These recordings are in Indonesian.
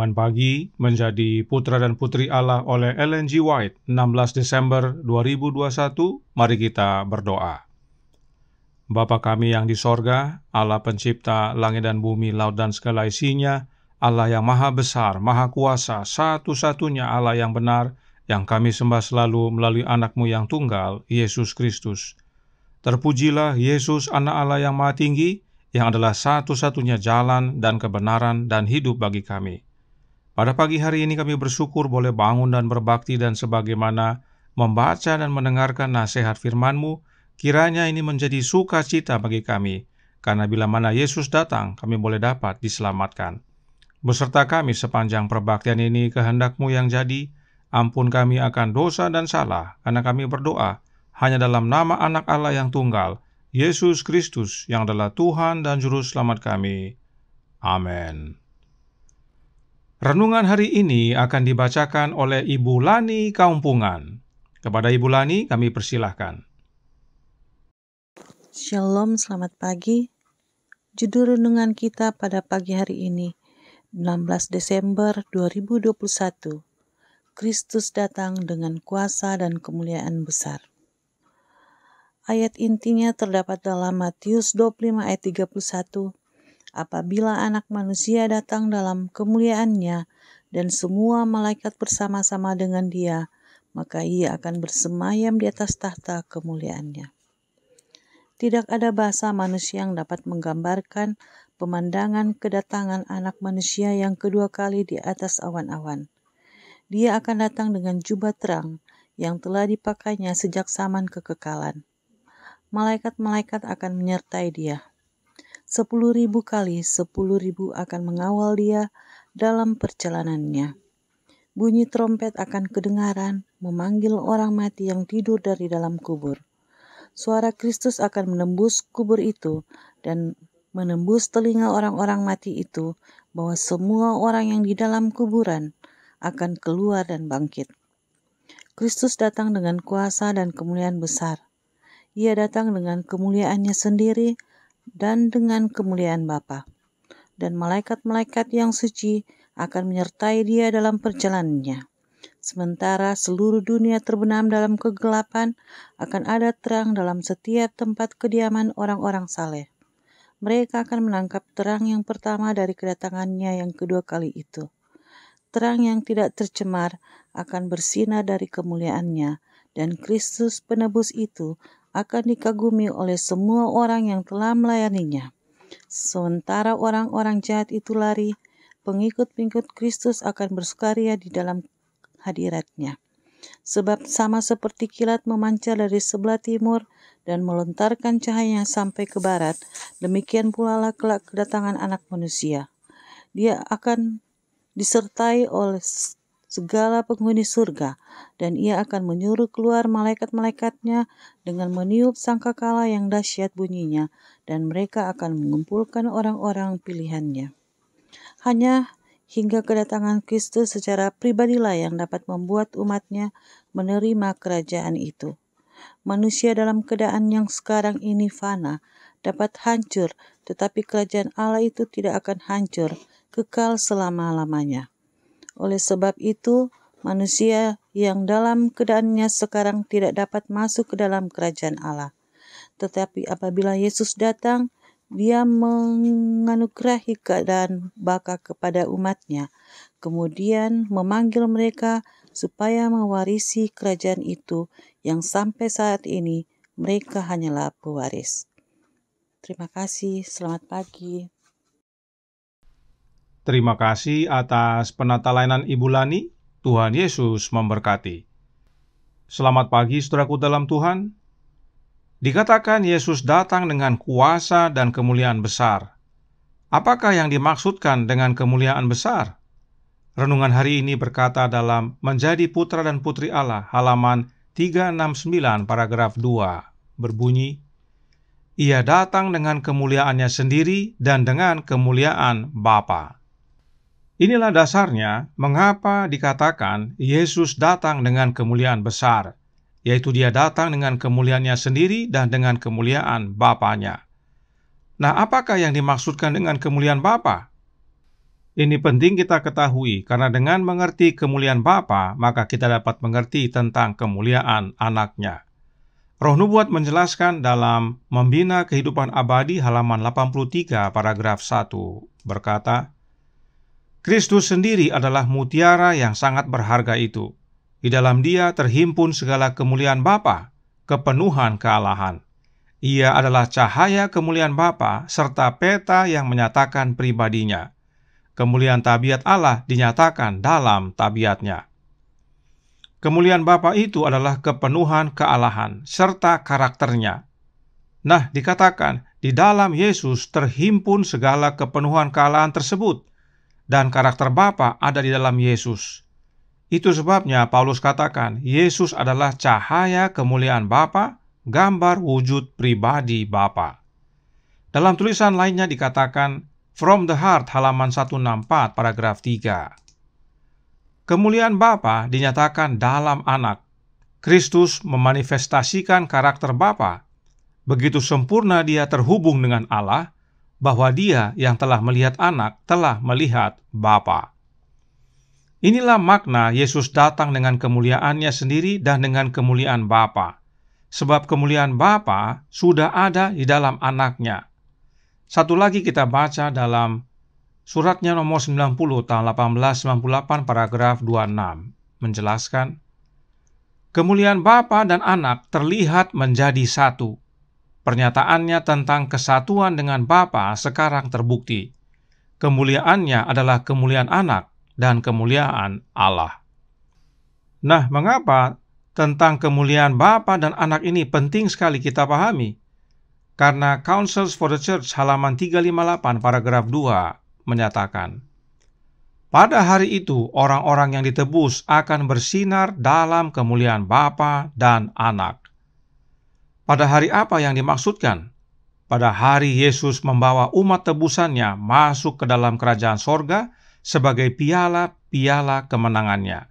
Renungan Pagi menjadi Putra dan Putri Allah oleh Ellen G. White, 16 Desember 2021. Mari kita berdoa. Bapa kami yang di sorga, Allah pencipta langit dan bumi, laut dan segala isinya, Allah yang maha besar, maha kuasa, satu-satunya Allah yang benar, yang kami sembah selalu melalui anak-Mu yang tunggal, Yesus Kristus. Terpujilah Yesus, anak Allah yang maha tinggi, yang adalah satu-satunya jalan dan kebenaran dan hidup bagi kami. Pada pagi hari ini kami bersyukur boleh bangun dan berbakti, dan sebagaimana membaca dan mendengarkan nasihat firman-Mu, kiranya ini menjadi sukacita bagi kami, karena bila mana Yesus datang, kami boleh dapat diselamatkan. Beserta kami sepanjang perbaktian ini, kehendak-Mu yang jadi, ampun kami akan dosa dan salah, karena kami berdoa hanya dalam nama anak Allah yang tunggal, Yesus Kristus, yang adalah Tuhan dan Juru Selamat kami. Amin. Renungan hari ini akan dibacakan oleh Ibu Lani Kaumpungan. Kepada Ibu Lani kami persilahkan. Shalom, selamat pagi. Judul renungan kita pada pagi hari ini, 16 Desember 2021. Kristus datang dengan kuasa dan kemuliaan besar. Ayat intinya terdapat dalam Matius 25 ayat 31. Apabila anak manusia datang dalam kemuliaannya dan semua malaikat bersama-sama dengan dia, maka ia akan bersemayam di atas tahta kemuliaannya. Tidak ada bahasa manusia yang dapat menggambarkan pemandangan kedatangan anak manusia yang kedua kali di atas awan-awan. Dia akan datang dengan jubah terang yang telah dipakainya sejak zaman kekekalan. Malaikat-malaikat akan menyertai dia. 10.000 kali 10.000 akan mengawal dia dalam perjalanannya. Bunyi trompet akan kedengaran, memanggil orang mati yang tidur dari dalam kubur. Suara Kristus akan menembus kubur itu dan menembus telinga orang-orang mati itu, bahwa semua orang yang di dalam kuburan akan keluar dan bangkit. Kristus datang dengan kuasa dan kemuliaan besar. Ia datang dengan kemuliaannya sendiri dan dengan kemuliaan Bapa. Dan malaikat-malaikat yang suci akan menyertai dia dalam perjalanannya. Sementara seluruh dunia terbenam dalam kegelapan, akan ada terang dalam setiap tempat kediaman orang-orang saleh. Mereka akan menangkap terang yang pertama dari kedatangannya yang kedua kali itu. Terang yang tidak tercemar akan bersinar dari kemuliaannya, dan Kristus penebus itu akan dikagumi oleh semua orang yang telah melayaninya. Sementara orang-orang jahat itu lari, pengikut-pengikut Kristus akan bersukaria di dalam hadiratnya. Sebab sama seperti kilat memancar dari sebelah timur dan melontarkan cahayanya sampai ke barat, demikian pula lah kelak kedatangan anak manusia. Dia akan disertai oleh segala penghuni surga, dan ia akan menyuruh keluar malaikat-malaikatnya dengan meniup sangkakala yang dahsyat bunyinya, dan mereka akan mengumpulkan orang-orang pilihannya. Hanya hingga kedatangan Kristus secara pribadilah yang dapat membuat umatnya menerima kerajaan itu. Manusia dalam keadaan yang sekarang ini fana, dapat hancur, tetapi kerajaan Allah itu tidak akan hancur, kekal selama-lamanya. Oleh sebab itu, manusia yang dalam keadaannya sekarang tidak dapat masuk ke dalam kerajaan Allah. Tetapi apabila Yesus datang, dia menganugerahi keadaan baka kepada umatnya, kemudian memanggil mereka supaya mewarisi kerajaan itu yang sampai saat ini mereka hanyalah pewaris. Terima kasih, selamat pagi. Terima kasih atas penata-layanan Ibu Lani. Tuhan Yesus memberkati. Selamat pagi saudaraku dalam Tuhan. Dikatakan Yesus datang dengan kuasa dan kemuliaan besar. Apakah yang dimaksudkan dengan kemuliaan besar? Renungan hari ini berkata dalam Menjadi Putra dan Putri Allah, halaman 369 paragraf 2, berbunyi, Ia datang dengan kemuliaannya sendiri dan dengan kemuliaan Bapa. Inilah dasarnya mengapa dikatakan Yesus datang dengan kemuliaan besar, yaitu dia datang dengan kemuliaannya sendiri dan dengan kemuliaan Bapanya. Nah, apakah yang dimaksudkan dengan kemuliaan Bapa? Ini penting kita ketahui, karena dengan mengerti kemuliaan Bapa, maka kita dapat mengerti tentang kemuliaan Anaknya. Roh Nubuat menjelaskan dalam Membina Kehidupan Abadi halaman 83 paragraf 1 berkata, Kristus sendiri adalah mutiara yang sangat berharga itu. Di dalam Dia terhimpun segala kemuliaan Bapa, kepenuhan kealahan. Ia adalah cahaya kemuliaan Bapa serta peta yang menyatakan pribadinya. Kemuliaan tabiat Allah dinyatakan dalam tabiatnya. Kemuliaan Bapa itu adalah kepenuhan kealahan serta karakternya. Nah, dikatakan di dalam Yesus terhimpun segala kepenuhan kealahan tersebut, dan karakter Bapa ada di dalam Yesus. Itu sebabnya Paulus katakan, Yesus adalah cahaya kemuliaan Bapa, gambar wujud pribadi Bapa. Dalam tulisan lainnya dikatakan, From the Heart halaman 164 paragraf 3. Kemuliaan Bapa dinyatakan dalam Anak. Kristus memanifestasikan karakter Bapa. Begitu sempurna Dia terhubung dengan Allah, bahwa Dia yang telah melihat Anak telah melihat Bapa. Inilah makna Yesus datang dengan kemuliaannya sendiri dan dengan kemuliaan Bapa. Sebab kemuliaan Bapa sudah ada di dalam Anaknya. Satu lagi kita baca dalam suratnya nomor 90 tahun 1898 paragraf 26 menjelaskan, kemuliaan Bapa dan Anak terlihat menjadi satu. Pernyataannya tentang kesatuan dengan Bapa sekarang terbukti. Kemuliaannya adalah kemuliaan Anak dan kemuliaan Allah. Nah, mengapa tentang kemuliaan Bapa dan Anak ini penting sekali kita pahami? Karena Counsels for the Church halaman 358 paragraf 2 menyatakan, pada hari itu orang-orang yang ditebus akan bersinar dalam kemuliaan Bapa dan Anak. Pada hari apa yang dimaksudkan? Pada hari Yesus membawa umat tebusannya masuk ke dalam kerajaan sorga sebagai piala-piala kemenangannya.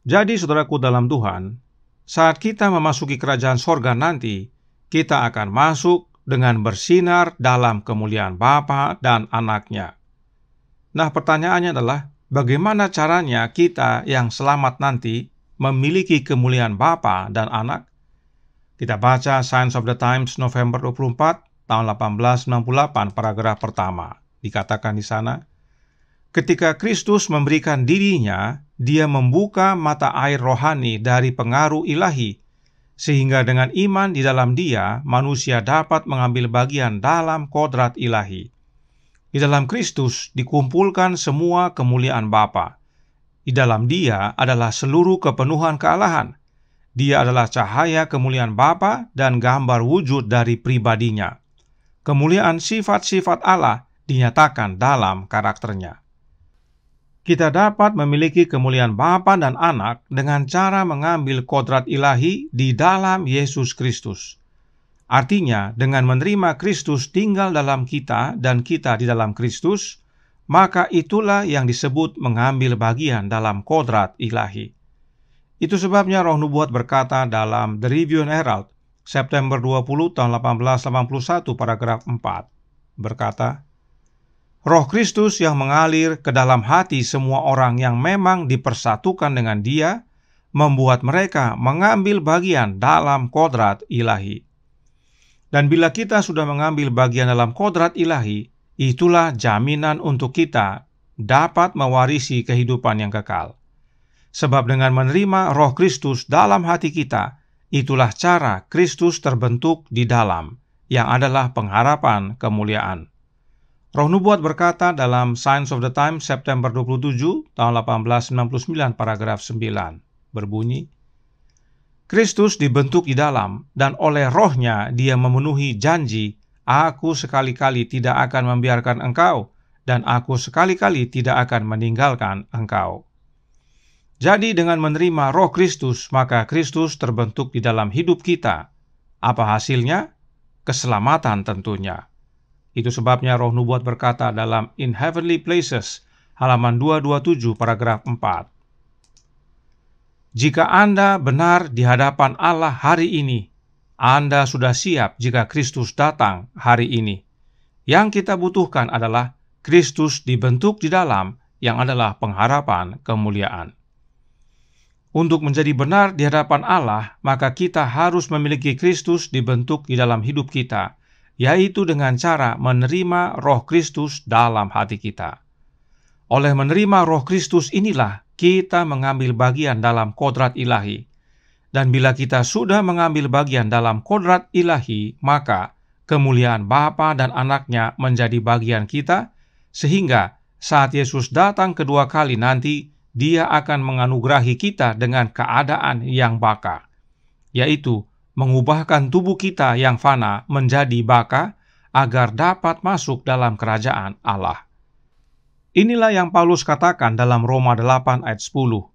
Jadi saudaraku dalam Tuhan, saat kita memasuki kerajaan sorga nanti, kita akan masuk dengan bersinar dalam kemuliaan Bapa dan Anaknya. Nah, pertanyaannya adalah, bagaimana caranya kita yang selamat nanti memiliki kemuliaan Bapa dan Anak? Kita baca Signs of the Times November 24 tahun 1868 paragraf pertama. Dikatakan di sana, ketika Kristus memberikan dirinya, Dia membuka mata air rohani dari pengaruh ilahi, sehingga dengan iman di dalam Dia, manusia dapat mengambil bagian dalam kodrat ilahi. Di dalam Kristus dikumpulkan semua kemuliaan Bapa. Di dalam Dia adalah seluruh kepenuhan kealahan. Dia adalah cahaya kemuliaan Bapa dan gambar wujud dari pribadinya. Kemuliaan sifat-sifat Allah dinyatakan dalam karakternya. Kita dapat memiliki kemuliaan Bapa dan Anak dengan cara mengambil kodrat ilahi di dalam Yesus Kristus. Artinya, dengan menerima Kristus tinggal dalam kita dan kita di dalam Kristus, maka itulah yang disebut mengambil bagian dalam kodrat ilahi. Itu sebabnya Roh Nubuat berkata dalam The Review and Herald, September 20 tahun 1881 paragraf 4, berkata, Roh Kristus yang mengalir ke dalam hati semua orang yang memang dipersatukan dengan Dia, membuat mereka mengambil bagian dalam kodrat ilahi. Dan bila kita sudah mengambil bagian dalam kodrat ilahi, itulah jaminan untuk kita dapat mewarisi kehidupan yang kekal. Sebab dengan menerima Roh Kristus dalam hati kita, itulah cara Kristus terbentuk di dalam, yang adalah pengharapan kemuliaan. Roh Nubuat berkata dalam Signs of the Times September 27 tahun 1899 paragraf 9 berbunyi, Kristus dibentuk di dalam dan oleh Roh-Nya Dia memenuhi janji, aku sekali-kali tidak akan membiarkan engkau dan aku sekali-kali tidak akan meninggalkan engkau. Jadi dengan menerima Roh Kristus, maka Kristus terbentuk di dalam hidup kita. Apa hasilnya? Keselamatan tentunya. Itu sebabnya Roh Nubuat berkata dalam In Heavenly Places, halaman 227, paragraf 4. Jika Anda benar di hadapan Allah hari ini, Anda sudah siap jika Kristus datang hari ini. Yang kita butuhkan adalah Kristus dibentuk di dalam, yang adalah pengharapan kemuliaan. Untuk menjadi benar di hadapan Allah, maka kita harus memiliki Kristus dibentuk di dalam hidup kita, yaitu dengan cara menerima Roh Kristus dalam hati kita. Oleh menerima Roh Kristus inilah kita mengambil bagian dalam kodrat ilahi. Dan bila kita sudah mengambil bagian dalam kodrat ilahi, maka kemuliaan Bapa dan Anaknya menjadi bagian kita, sehingga saat Yesus datang kedua kali nanti, Dia akan menganugerahi kita dengan keadaan yang baka, yaitu mengubahkan tubuh kita yang fana menjadi baka, agar dapat masuk dalam kerajaan Allah. Inilah yang Paulus katakan dalam Roma 8 ayat 10.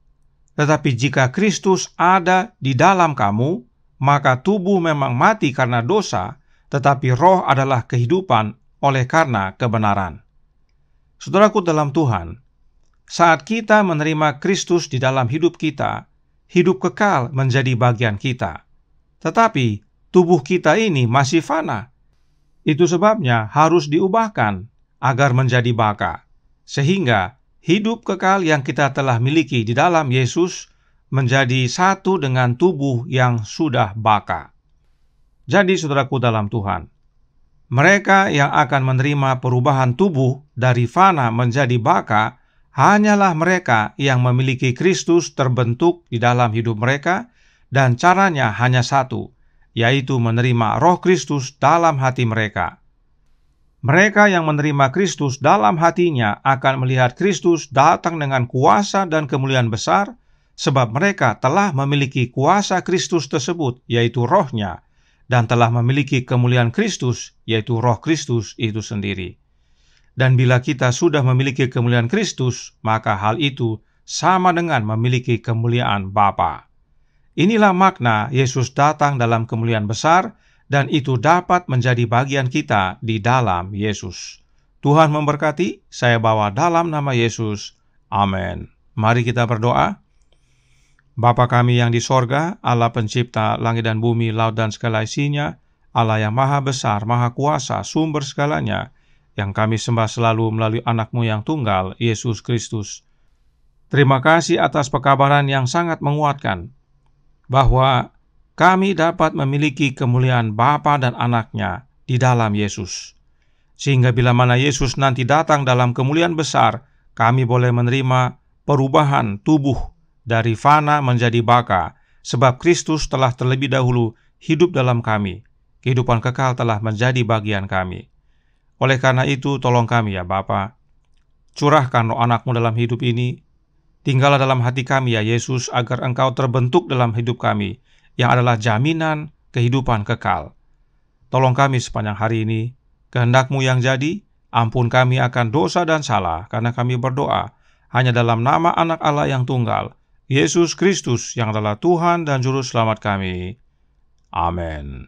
Tetapi jika Kristus ada di dalam kamu, maka tubuh memang mati karena dosa, tetapi roh adalah kehidupan oleh karena kebenaran. Saudaraku dalam Tuhan, saat kita menerima Kristus di dalam hidup kita, hidup kekal menjadi bagian kita. Tetapi tubuh kita ini masih fana. Itu sebabnya harus diubahkan agar menjadi baka, sehingga hidup kekal yang kita telah miliki di dalam Yesus menjadi satu dengan tubuh yang sudah baka. Jadi saudaraku dalam Tuhan, mereka yang akan menerima perubahan tubuh dari fana menjadi baka hanyalah mereka yang memiliki Kristus terbentuk di dalam hidup mereka, dan caranya hanya satu, yaitu menerima Roh Kristus dalam hati mereka. Mereka yang menerima Kristus dalam hatinya akan melihat Kristus datang dengan kuasa dan kemuliaan besar, sebab mereka telah memiliki kuasa Kristus tersebut, yaitu Roh-Nya, dan telah memiliki kemuliaan Kristus, yaitu Roh Kristus itu sendiri. Dan bila kita sudah memiliki kemuliaan Kristus, maka hal itu sama dengan memiliki kemuliaan Bapa. Inilah makna Yesus datang dalam kemuliaan besar, dan itu dapat menjadi bagian kita di dalam Yesus. Tuhan memberkati, saya bawa dalam nama Yesus. Amin. Mari kita berdoa. Bapa kami yang di sorga, Allah pencipta langit dan bumi, laut dan segala isinya, Allah yang maha besar, maha kuasa, sumber segalanya, yang kami sembah selalu melalui anak-Mu yang tunggal, Yesus Kristus. Terima kasih atas pekabaran yang sangat menguatkan, bahwa kami dapat memiliki kemuliaan Bapa dan Anak-Nya di dalam Yesus. Sehingga bila mana Yesus nanti datang dalam kemuliaan besar, kami boleh menerima perubahan tubuh dari fana menjadi baka, sebab Kristus telah terlebih dahulu hidup dalam kami. Kehidupan kekal telah menjadi bagian kami. Oleh karena itu, tolong kami ya Bapa, curahkan Roh Anak-Mu dalam hidup ini. Tinggallah dalam hati kami ya Yesus, agar Engkau terbentuk dalam hidup kami, yang adalah jaminan kehidupan kekal. Tolong kami sepanjang hari ini, kehendak-Mu yang jadi, ampun kami akan dosa dan salah, karena kami berdoa hanya dalam nama Anak Allah yang tunggal, Yesus Kristus, yang adalah Tuhan dan Juru Selamat kami. Amin.